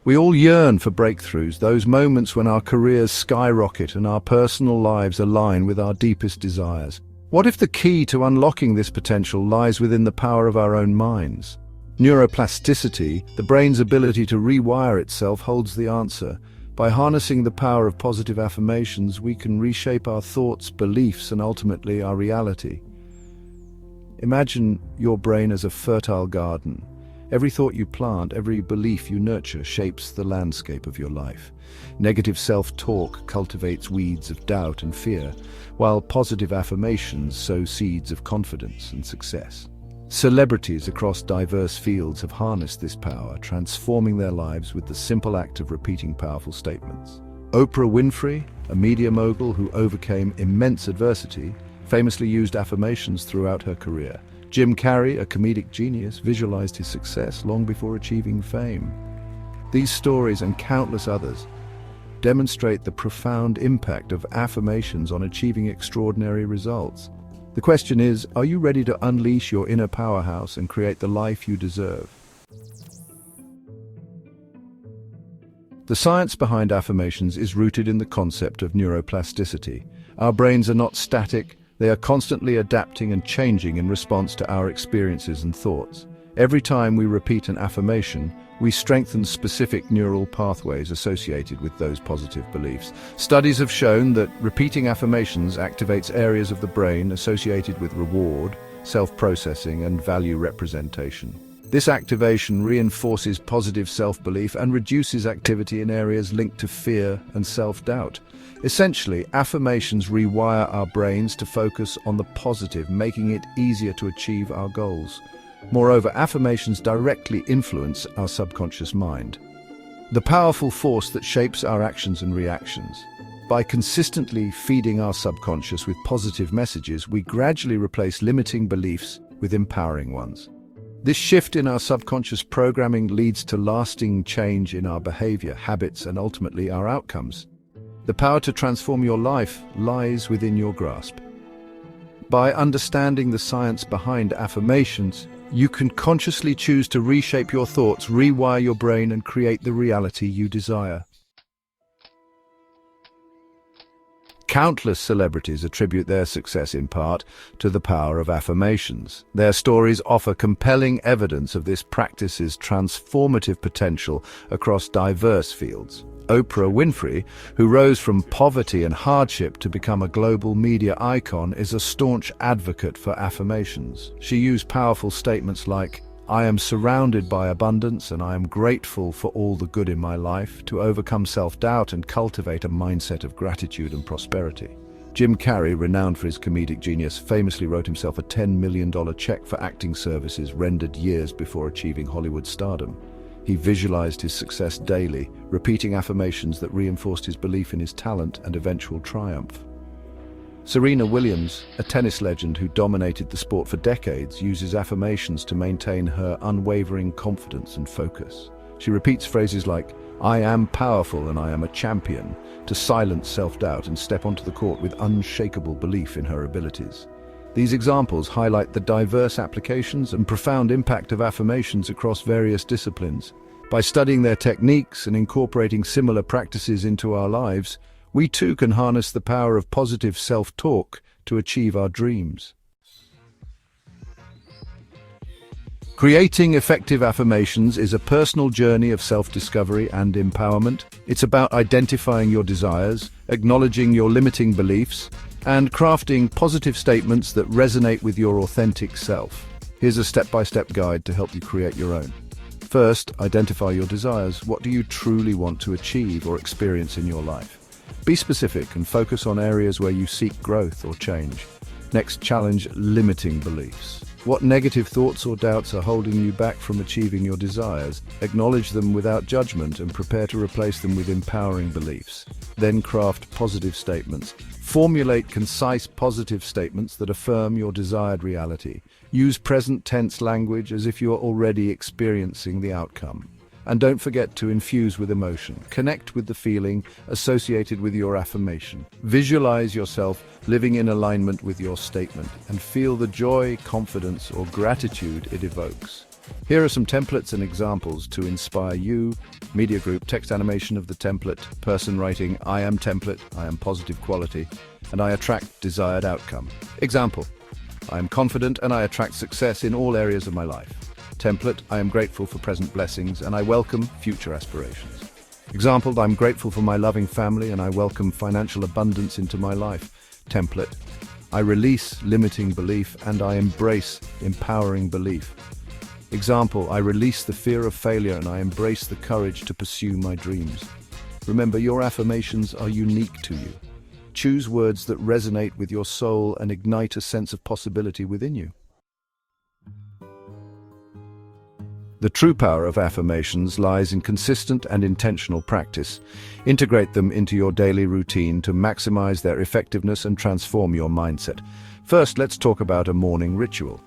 We all yearn for breakthroughs, those moments when our careers skyrocket and our personal lives align with our deepest desires. What if the key to unlocking this potential lies within the power of our own minds? Neuroplasticity, the brain's ability to rewire itself, holds the answer. By harnessing the power of positive affirmations, we can reshape our thoughts, beliefs, and ultimately our reality. Imagine your brain as a fertile garden. Every thought you plant, every belief you nurture shapes the landscape of your life. Negative self-talk cultivates weeds of doubt and fear, while positive affirmations sow seeds of confidence and success. Celebrities across diverse fields have harnessed this power, transforming their lives with the simple act of repeating powerful statements. Oprah Winfrey, a media mogul who overcame immense adversity, famously used affirmations throughout her career. Jim Carrey, a comedic genius, visualized his success long before achieving fame. These stories and countless others demonstrate the profound impact of affirmations on achieving extraordinary results. The question is, are you ready to unleash your inner powerhouse and create the life you deserve? The science behind affirmations is rooted in the concept of neuroplasticity. Our brains are not static. They are constantly adapting and changing in response to our experiences and thoughts. Every time we repeat an affirmation, we strengthen specific neural pathways associated with those positive beliefs. Studies have shown that repeating affirmations activates areas of the brain associated with reward, self-processing, and value representation. This activation reinforces positive self-belief and reduces activity in areas linked to fear and self-doubt. Essentially, affirmations rewire our brains to focus on the positive, making it easier to achieve our goals. Moreover, affirmations directly influence our subconscious mind, the powerful force that shapes our actions and reactions. By consistently feeding our subconscious with positive messages, we gradually replace limiting beliefs with empowering ones. This shift in our subconscious programming leads to lasting change in our behavior, habits, and ultimately our outcomes. The power to transform your life lies within your grasp. By understanding the science behind affirmations, you can consciously choose to reshape your thoughts, rewire your brain, and create the reality you desire. Countless celebrities attribute their success in part to the power of affirmations. Their stories offer compelling evidence of this practice's transformative potential across diverse fields. Oprah Winfrey, who rose from poverty and hardship to become a global media icon, is a staunch advocate for affirmations. She used powerful statements like, "I am surrounded by abundance and I am grateful for all the good in my life," to overcome self-doubt and cultivate a mindset of gratitude and prosperity. Jim Carrey, renowned for his comedic genius, famously wrote himself a $10 million check for acting services rendered years before achieving Hollywood stardom. He visualized his success daily, repeating affirmations that reinforced his belief in his talent and eventual triumph. Serena Williams, a tennis legend who dominated the sport for decades, uses affirmations to maintain her unwavering confidence and focus. She repeats phrases like, "I am powerful and I am a champion," to silence self-doubt and step onto the court with unshakable belief in her abilities. These examples highlight the diverse applications and profound impact of affirmations across various disciplines. By studying their techniques and incorporating similar practices into our lives, we too can harness the power of positive self-talk to achieve our dreams. Creating effective affirmations is a personal journey of self-discovery and empowerment. It's about identifying your desires, acknowledging your limiting beliefs, and crafting positive statements that resonate with your authentic self. Here's a step-by-step guide to help you create your own. First, identify your desires. What do you truly want to achieve or experience in your life? Be specific and focus on areas where you seek growth or change. Next, challenge limiting beliefs. What negative thoughts or doubts are holding you back from achieving your desires? Acknowledge them without judgment and prepare to replace them with empowering beliefs. Then craft positive statements. Formulate concise positive statements that affirm your desired reality. Use present tense language as if you're already experiencing the outcome. And don't forget to infuse with emotion. Connect with the feeling associated with your affirmation. Visualize yourself living in alignment with your statement and feel the joy, confidence, or gratitude it evokes. Here are some templates and examples to inspire you. Media group, text animation of the template, person writing, I am template, I am positive quality, and I attract desired outcome. Example, I am confident and I attract success in all areas of my life. Template, I am grateful for present blessings and I welcome future aspirations. Example, I'm grateful for my loving family and I welcome financial abundance into my life. Template, I release limiting belief and I embrace empowering belief. Example, I release the fear of failure and I embrace the courage to pursue my dreams. Remember, your affirmations are unique to you. Choose words that resonate with your soul and ignite a sense of possibility within you. The true power of affirmations lies in consistent and intentional practice. Integrate them into your daily routine to maximize their effectiveness and transform your mindset. First, let's talk about a morning ritual.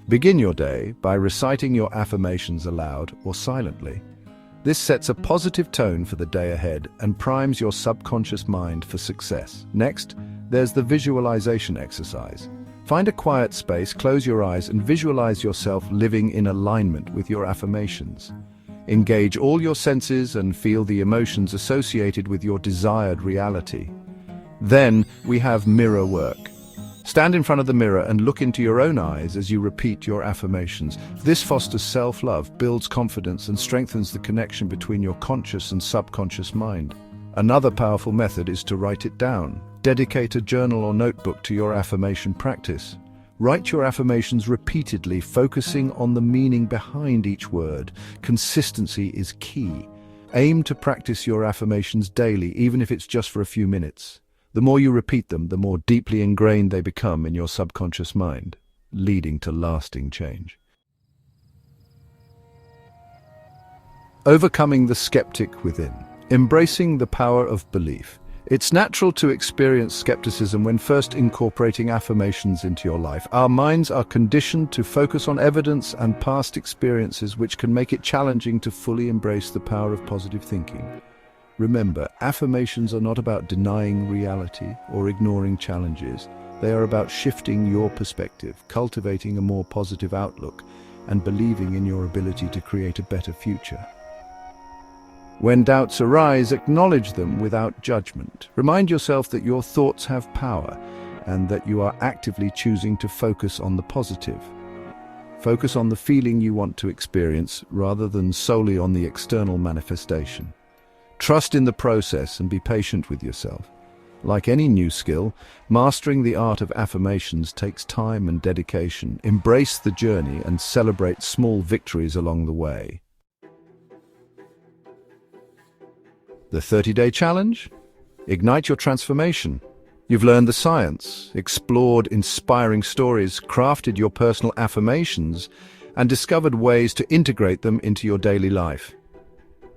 Begin your day by reciting your affirmations aloud or silently. This sets a positive tone for the day ahead and primes your subconscious mind for success. Next, there's the visualization exercise. Find a quiet space, close your eyes, and visualize yourself living in alignment with your affirmations. Engage all your senses and feel the emotions associated with your desired reality. Then we have mirror work. Stand in front of the mirror and look into your own eyes as you repeat your affirmations. This fosters self-love, builds confidence, and strengthens the connection between your conscious and subconscious mind. Another powerful method is to write it down. Dedicate a journal or notebook to your affirmation practice. Write your affirmations repeatedly, focusing on the meaning behind each word. Consistency is key. Aim to practice your affirmations daily, even if it's just for a few minutes. The more you repeat them, the more deeply ingrained they become in your subconscious mind, leading to lasting change. Overcoming the skeptic within. Embracing the power of belief. It's natural to experience skepticism when first incorporating affirmations into your life. Our minds are conditioned to focus on evidence and past experiences, which can make it challenging to fully embrace the power of positive thinking. Remember, affirmations are not about denying reality or ignoring challenges. They are about shifting your perspective, cultivating a more positive outlook, and believing in your ability to create a better future. When doubts arise, acknowledge them without judgment. Remind yourself that your thoughts have power and that you are actively choosing to focus on the positive. Focus on the feeling you want to experience rather than solely on the external manifestation. Trust in the process and be patient with yourself. Like any new skill, mastering the art of affirmations takes time and dedication. Embrace the journey and celebrate small victories along the way. The 30-day challenge? Ignite your transformation. You've learned the science, explored inspiring stories, crafted your personal affirmations, and discovered ways to integrate them into your daily life.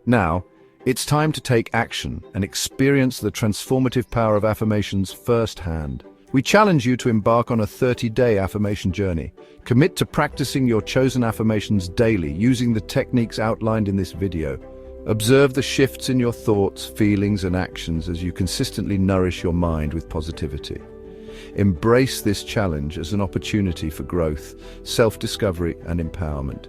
Now, it's time to take action and experience the transformative power of affirmations firsthand. We challenge you to embark on a 30-day affirmation journey. Commit to practicing your chosen affirmations daily using the techniques outlined in this video. Observe the shifts in your thoughts, feelings, and actions as you consistently nourish your mind with positivity. Embrace this challenge as an opportunity for growth, self-discovery, and empowerment.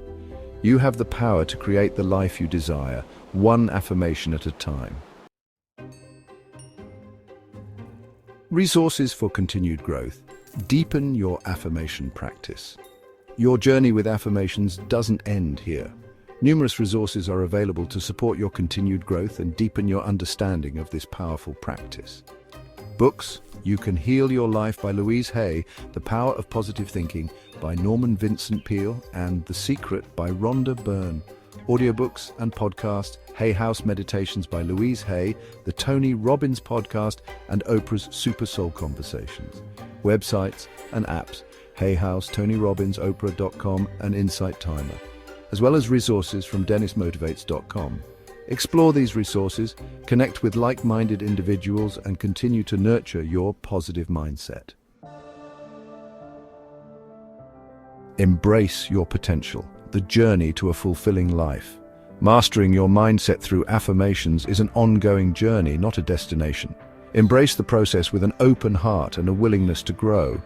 You have the power to create the life you desire, one affirmation at a time. Resources for continued growth. Deepen your affirmation practice. Your journey with affirmations doesn't end here. Numerous resources are available to support your continued growth and deepen your understanding of this powerful practice. Books: You Can Heal Your Life by Louise Hay, The Power of Positive Thinking by Norman Vincent Peale, and The Secret by Rhonda Byrne. Audiobooks and podcasts: Hay House Meditations by Louise Hay, The Tony Robbins Podcast, and Oprah's Super Soul Conversations. Websites and apps: Hay House, Tony Robbins, Oprah.com, and Insight Timer, as well as resources from DennisMotivates.com. Explore these resources, connect with like-minded individuals, and continue to nurture your positive mindset. Embrace your potential, the journey to a fulfilling life. Mastering your mindset through affirmations is an ongoing journey, not a destination. Embrace the process with an open heart and a willingness to grow.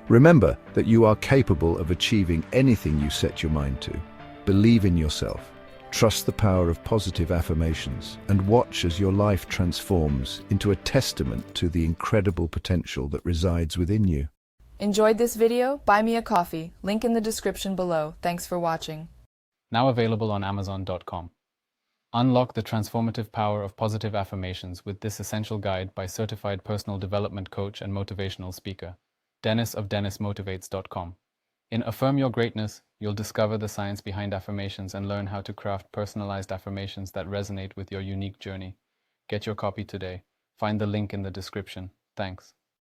Remember that you are capable of achieving anything you set your mind to. Believe in yourself. Trust the power of positive affirmations and watch as your life transforms into a testament to the incredible potential that resides within you. Enjoyed this video? Buy me a coffee. Link in the description below. Thanks for watching. Now available on Amazon.com. Unlock the transformative power of positive affirmations with this essential guide by certified personal development coach and motivational speaker, Dennis of DennisMotivates.com. In Affirm Your Greatness, you'll discover the science behind affirmations and learn how to craft personalized affirmations that resonate with your unique journey. Get your copy today. Find the link in the description. Thanks.